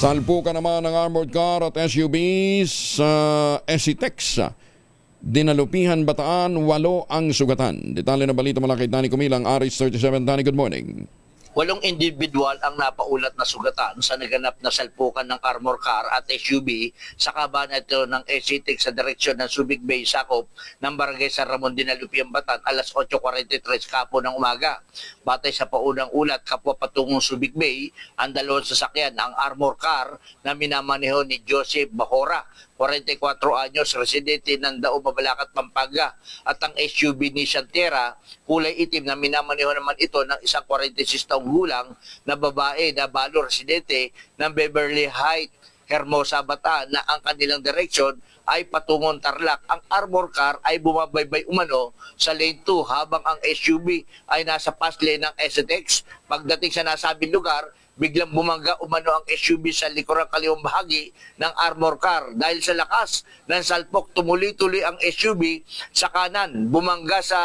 Salpukan naman ng armored car at SUV sa SCTEX. Dinalupihan Bataan, 8 ang sugatan. Detalye ng balita mula kay Danny Kumilang, Aris 37. Danny, good morning. 8 individual ang napaulat na sugatan sa naganap na salpukan ng armor car at SUV sa kaban ito ng SCTEX sa direksyon ng Subic Bay, sakop ng Barangay San Ramon, Dinalupihan, Bataan, alas 8:43 kapo ng umaga. Batay sa paunang ulat, kapwa patungong Subic Bay ang dalawang sasakyan, ang armor car na minamaneho ni Joseph Bahora, 44 anyos, residente ng Dao, Mabalacat, Pampanga, at ang SUV ni Santera, kulay itim, na minamaneho naman ito ng isang 46 taong gulang na babae na balo, residente ng Beverly Heights, Hermosa, Bataan, na ang kanilang direksyon ay patungong Tarlac. Ang armor car ay bumabaybay umano sa lane 2 habang ang SUV ay nasa pass lane ng SCTEX. Pagdating sa nasabing lugar, biglang bumangga umano ang SUV sa likurang kaliwang bahagi ng armor car. Dahil sa lakas ng salpok, tumuloy-tuloy ang SUV sa kanan, bumangga sa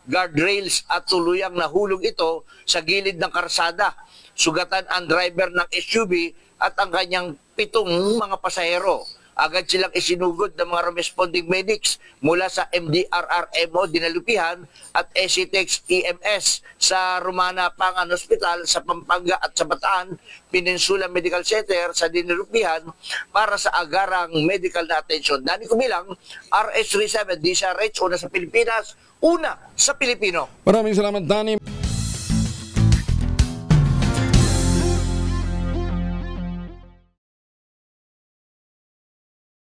guardrails at tuluyang nahulog ito sa gilid ng karsada. Sugatan ang driver ng SUV at ang kanyang 7 mga pasahero. Agad silang isinugod ng mga responding medics mula sa MDRRMO Dinalupihan at SCTEX EMS sa Romana Pangan Hospital sa Pampanga at sa Bataan Peninsula Medical Center sa Dinalupihan para sa agarang medical na atensyon. Danny Kumilang, RS37, DZRH, una sa Pilipinas, una sa Pilipino. Maraming salamat, Danny.